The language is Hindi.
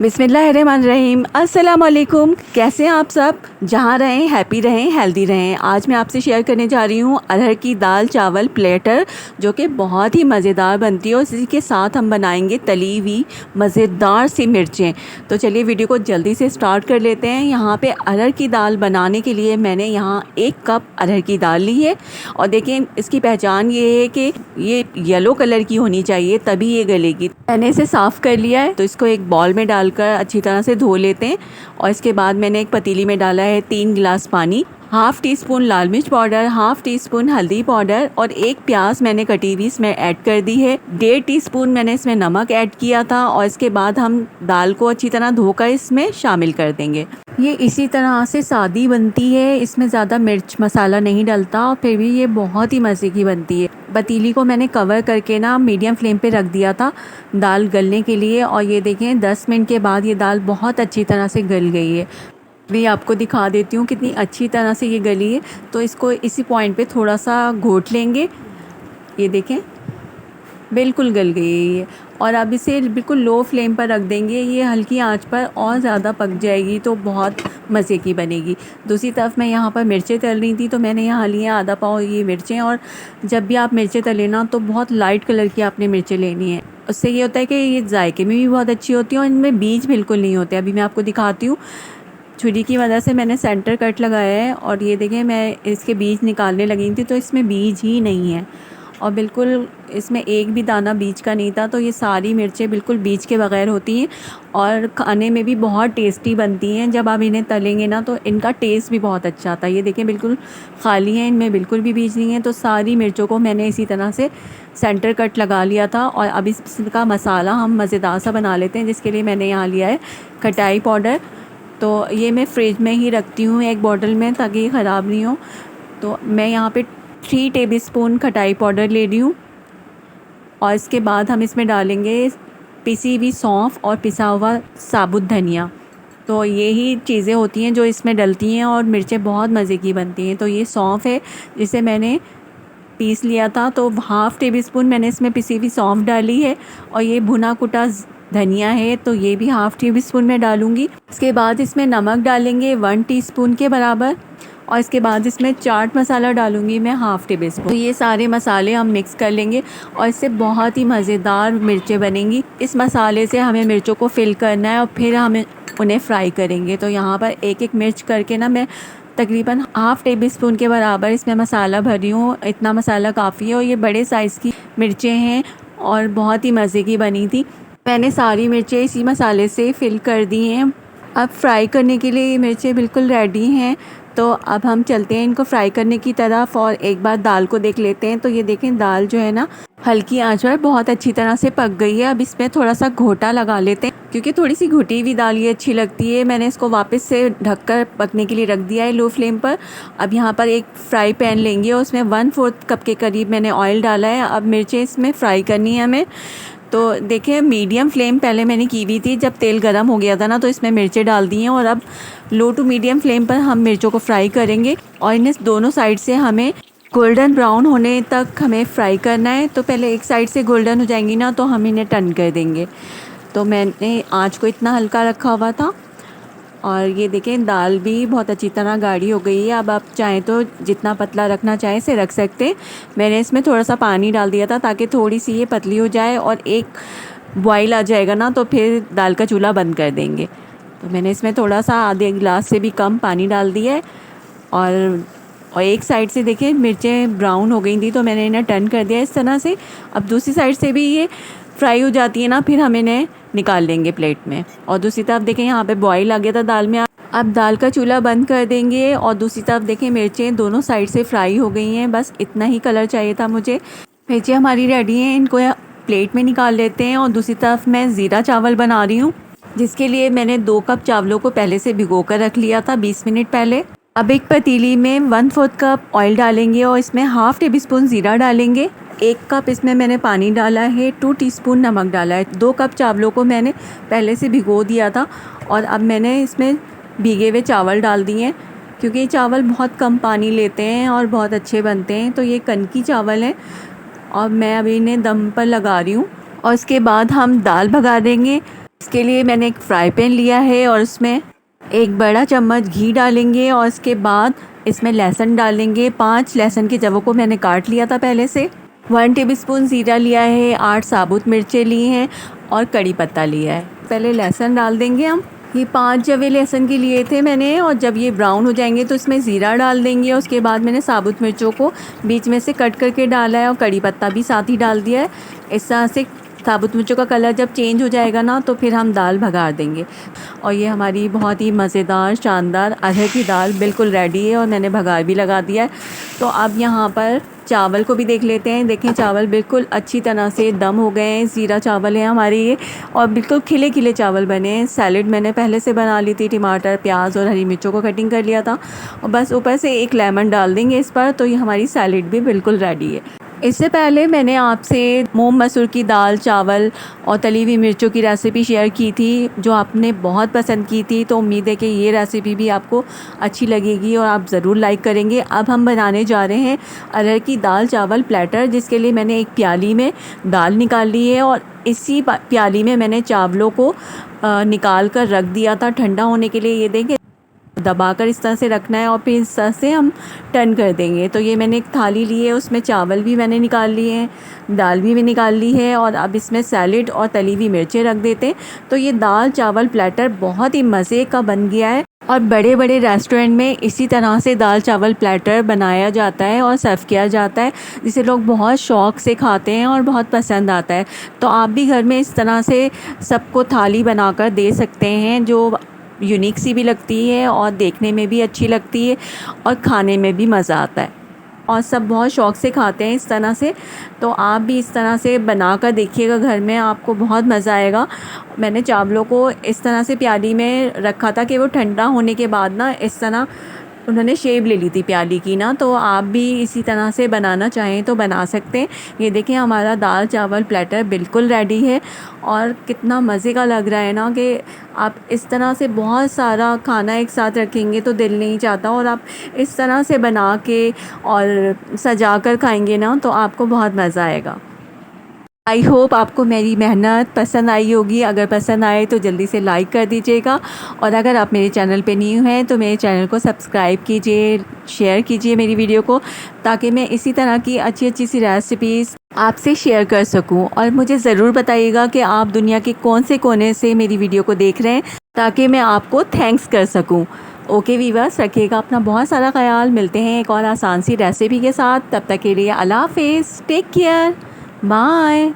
बिस्मिल्लाहिर्रहमानिर्रहीम। अस्सलाम वालेकुम। कैसे हैं आप सब? जहाँ रहें हैप्पी रहें, हेल्दी रहें। आज मैं आपसे शेयर करने जा रही हूँ अरहर की दाल चावल प्लेटर, जो कि बहुत ही मज़ेदार बनती है और इसी के साथ हम बनाएंगे तली हुई मज़ेदार सी मिर्चें। तो चलिए वीडियो को जल्दी से स्टार्ट कर लेते हैं। यहाँ पे अरहर की दाल बनाने के लिए मैंने यहाँ 1 कप अरहर की दाल ली है और देखें इसकी पहचान ये है कि ये येलो कलर की होनी चाहिए, तभी ये गलेगी। मैंने इसे साफ़ कर लिया है, तो इसको एक बॉल में डालकर अच्छी तरह से धो लेते हैं। और इसके बाद मैंने एक पतीली में डाला है 3 गिलास पानी, हाफ़ टी स्पून लाल मिर्च पाउडर, हाफ़ टी स्पून हल्दी पाउडर और 1 प्याज मैंने कटी हुई इसमें ऐड कर दी है। 1.5 टीस्पून मैंने इसमें नमक ऐड किया था और इसके बाद हम दाल को अच्छी तरह धोकर इसमें शामिल कर देंगे। ये इसी तरह से सादी बनती है, इसमें ज़्यादा मिर्च मसाला नहीं डलता और फिर भी ये बहुत ही मज़े की बनती है। पतीली को मैंने कवर करके ना मीडियम फ्लेम पे रख दिया था दाल गलने के लिए और ये देखें 10 मिनट के बाद ये दाल बहुत अच्छी तरह से गल गई है। मैं आपको दिखा देती हूँ कितनी अच्छी तरह से ये गली है। तो इसको इसी पॉइंट पे थोड़ा सा घोट लेंगे। ये देखें बिल्कुल गल गई है और अब इसे बिल्कुल लो फ्लेम पर रख देंगे। ये हल्की आंच पर और ज़्यादा पक जाएगी तो बहुत मज़े की बनेगी। दूसरी तरफ मैं यहाँ पर मिर्चें तल रही थी, तो मैंने यहाँ लिया आधा पाव ये मिर्चें। और जब भी आप मिर्चें तलें ना तो बहुत लाइट कलर की आपने मिर्चें लेनी है। उससे ये होता है कि ये जायके में भी बहुत अच्छी होती है और इनमें बीज बिल्कुल नहीं होते। अभी मैं आपको दिखाती हूँ। छुरी की मदद से मैंने सेंटर कट लगाया है और ये देखें मैं इसके बीज निकालने लगी थी तो इसमें बीज ही नहीं है और बिल्कुल इसमें एक भी दाना बीज का नहीं था। तो ये सारी मिर्चें बिल्कुल बीज के बगैर होती हैं और खाने में भी बहुत टेस्टी बनती हैं। जब आप इन्हें तलेंगे ना तो इनका टेस्ट भी बहुत अच्छा आता है। ये देखें बिल्कुल खाली हैं, इनमें बिल्कुल भी बीज नहीं है। तो सारी मिर्चों को मैंने इसी तरह से सेंटर कट लगा लिया था और अब इसका मसाला हम मज़ेदार सा बना लेते हैं, जिसके लिए मैंने यहाँ लिया है खटाई पाउडर। तो ये मैं फ्रिज में ही रखती हूँ एक बॉटल में, ताकि ये ख़राब नहीं हो। तो मैं यहाँ पे 3 टेबलस्पून खटाई पाउडर ले रही हूँ और इसके बाद हम इसमें डालेंगे पिसी हुई सौंफ और पिसा हुआ साबुत धनिया। तो यही चीज़ें होती हैं जो इसमें डलती हैं और मिर्चें बहुत मज़े की बनती हैं। तो ये सौंफ है जिसे मैंने पीस लिया था, तो हाफ़ टेबलस्पून मैंने इसमें पिसी हुई सौंफ डाली है और ये भुना कुटा धनिया है तो ये भी हाफ़ टेबलस्पून में डालूँगी। इसके बाद इसमें नमक डालेंगे 1 टीस्पून के बराबर और इसके बाद इसमें चाट मसाला डालूँगी मैं हाफ़ टेबलस्पून। तो ये सारे मसाले हम मिक्स कर लेंगे और इससे बहुत ही मज़ेदार मिर्चें बनेंगी। इस मसाले से हमें मिर्चों को फिल करना है और फिर हमें उन्हें फ्राई करेंगे। तो यहाँ पर एक एक मिर्च करके ना मैं तकरीबन हाफ़ टेबलस्पून के बराबर इसमें मसाला भर रही हूँ। इतना मसाला काफ़ी है और ये बड़े साइज़ की मिर्चें हैं और बहुत ही मज़े की बनी थी। मैंने सारी मिर्चें इसी मसाले से फिल कर दी हैं। अब फ्राई करने के लिए ये मिर्चें बिल्कुल रेडी हैं। तो अब हम चलते हैं इनको फ्राई करने की तरफ और एक बार दाल को देख लेते हैं। तो ये देखें दाल जो है ना हल्की आंच पर बहुत अच्छी तरह से पक गई है। अब इसमें थोड़ा सा घोटा लगा लेते हैं, क्योंकि थोड़ी सी घुटी हुई दाल ये अच्छी लगती है। मैंने इसको वापस से ढककर पकने के लिए रख दिया है लो फ्लेम पर। अब यहाँ पर एक फ्राई पैन लेंगे और उसमें 1/4 कप के करीब मैंने ऑयल डाला है। अब मिर्चें इसमें फ्राई करनी है हमें। तो देखिए मीडियम फ्लेम पहले मैंने की हुई थी, जब तेल गर्म हो गया था ना तो इसमें मिर्चें डाल दी हैं और अब लो टू मीडियम फ्लेम पर हम मिर्चों को फ्राई करेंगे और इन्हें दोनों साइड से हमें गोल्डन ब्राउन होने तक हमें फ्राई करना है। तो पहले एक साइड से गोल्डन हो जाएंगी ना तो हम इन्हें टर्न कर देंगे। तो मैंने आँच को इतना हल्का रखा हुआ था और ये देखें दाल भी बहुत अच्छी तरह गाढ़ी हो गई है। अब आप चाहें तो जितना पतला रखना चाहें इसे रख सकते हैं। मैंने इसमें थोड़ा सा पानी डाल दिया था ताकि थोड़ी सी ये पतली हो जाए और एक बॉईल आ जाएगा ना तो फिर दाल का चूल्हा बंद कर देंगे। तो मैंने इसमें थोड़ा सा आधे गिलास से भी कम पानी डाल दिया है और एक साइड से देखिए मिर्चें ब्राउन हो गई थी तो मैंने इन्हें टर्न कर दिया इस तरह से। अब दूसरी साइड से भी ये फ्राई हो जाती है ना, फिर हम इन्हें निकाल लेंगे प्लेट में। और दूसरी तरफ देखें यहाँ पे बॉईल आ गया था दाल में। अब दाल का चूल्हा बंद कर देंगे और दूसरी तरफ देखें मिर्चें दोनों साइड से फ्राई हो गई हैं। बस इतना ही कलर चाहिए था मुझे। मिर्चें हमारी रेडी हैं, इनको प्लेट में निकाल लेते हैं। और दूसरी तरफ मैं ज़ीरा चावल बना रही हूँ, जिसके लिए मैंने 2 कप चावलों को पहले से भिगो कर रख लिया था 20 मिनट पहले। अब एक पतीली में 1/4 कप ऑयल डालेंगे और इसमें हाफ़ टेबलस्पून ज़ीरा डालेंगे। 1 कप इसमें मैंने पानी डाला है, 2 टीस्पून नमक डाला है। 2 कप चावलों को मैंने पहले से भिगो दिया था और अब मैंने इसमें भीगे हुए चावल डाल दिए हैं, क्योंकि ये चावल बहुत कम पानी लेते हैं और बहुत अच्छे बनते हैं। तो ये कनकी चावल है और मैं अभी इन्हें दम पर लगा रही हूँ और इसके बाद हम दाल भगा देंगे। इसके लिए मैंने एक फ्राई पैन लिया है और उसमें एक बड़ा चम्मच घी डालेंगे और इसके बाद इसमें लहसुन डालेंगे। 5 लहसुन की जवों को मैंने काट लिया था पहले से। 1 टेबलस्पून ज़ीरा लिया है, 8 साबुत मिर्चें ली हैं और कड़ी पत्ता लिया है। पहले लहसुन डाल देंगे हम। ये 5 जवे लहसुन के लिए थे मैंने, और जब ये ब्राउन हो जाएंगे तो इसमें ज़ीरा डाल देंगे। उसके बाद मैंने साबुत मिर्चों को बीच में से कट करके डाला है और कड़ी पत्ता भी साथ ही डाल दिया है। इस तरह से साबुत मिर्चों का कलर जब चेंज हो जाएगा ना तो फिर हम दाल भगा देंगे। और ये हमारी बहुत ही मज़ेदार शानदार अरहर की दाल बिल्कुल रेडी है और मैंने भगार भी लगा दिया है। तो अब यहाँ पर चावल को भी देख लेते हैं। देखें चावल बिल्कुल अच्छी तरह से दम हो गए हैं। ज़ीरा चावल है हमारे ये, और बिल्कुल खिले खिले चावल बने हैं। सैलेड मैंने पहले से बना ली थी, टमाटर प्याज और हरी मिर्चों को कटिंग कर लिया था, और बस ऊपर से एक लेमन डाल देंगे इस पर, तो ये हमारी सैलेड भी बिल्कुल रेडी है। इससे पहले मैंने आपसे मूंग मसूर की दाल चावल और तली हुई मिर्चों की रेसिपी शेयर की थी, जो आपने बहुत पसंद की थी। तो उम्मीद है कि ये रेसिपी भी आपको अच्छी लगेगी और आप ज़रूर लाइक करेंगे। अब हम बनाने जा रहे हैं अरहर की दाल चावल प्लेटर, जिसके लिए मैंने एक प्याली में दाल निकाल ली है और इसी प्याली में मैंने चावलों को निकाल कर रख दिया था ठंडा होने के लिए। ये देखें, दबाकर इस तरह से रखना है और फिर इस तरह से हम टर्न कर देंगे। तो ये मैंने एक थाली ली है, उसमें चावल भी मैंने निकाल लिए हैं, दाल भी मैंने निकाल ली है, और अब इसमें सैलेड और तली हुई मिर्चें रख देते हैं। तो ये दाल चावल प्लेटर बहुत ही मज़े का बन गया है, और बड़े बड़े रेस्टोरेंट में इसी तरह से दाल चावल प्लेटर बनाया जाता है और सर्व किया जाता है, जिसे लोग बहुत शौक़ से खाते हैं और बहुत पसंद आता है। तो आप भी घर में इस तरह से सबको थाली बनाकर दे सकते हैं, जो यूनिक सी भी लगती है और देखने में भी अच्छी लगती है और खाने में भी मज़ा आता है, और सब बहुत शौक़ से खाते हैं इस तरह से। तो आप भी इस तरह से बना कर देखिएगा घर में, आपको बहुत मज़ा आएगा। मैंने चावलों को इस तरह से प्याली में रखा था कि वो ठंडा होने के बाद ना इस तरह उन्होंने शेप ले ली थी प्याली की ना। तो आप भी इसी तरह से बनाना चाहें तो बना सकते हैं। ये देखिए हमारा दाल चावल प्लेटर बिल्कुल रेडी है, और कितना मज़े का लग रहा है ना कि आप इस तरह से बहुत सारा खाना एक साथ रखेंगे तो दिल नहीं चाहता, और आप इस तरह से बना के और सजा कर खाएँगे ना तो आपको बहुत मज़ा आएगा। आई होप आपको मेरी मेहनत पसंद आई होगी। अगर पसंद आए तो जल्दी से लाइक कर दीजिएगा, और अगर आप मेरे चैनल पे न्यू हैं तो मेरे चैनल को सब्सक्राइब कीजिए, शेयर कीजिए मेरी वीडियो को, ताकि मैं इसी तरह की अच्छी अच्छी सी रेसिपीज़ आपसे शेयर कर सकूं। और मुझे ज़रूर बताइएगा कि आप दुनिया के कौन से कोने से मेरी वीडियो को देख रहे हैं, ताकि मैं आपको थैंक्स कर सकूँ। ओके वीवर्स, रखिएगा अपना बहुत सारा ख्याल। मिलते हैं एक और आसान सी रेसिपी के साथ। तब तक के लिए अल्लाह हाफ़िज़, टेक केयर, बाय।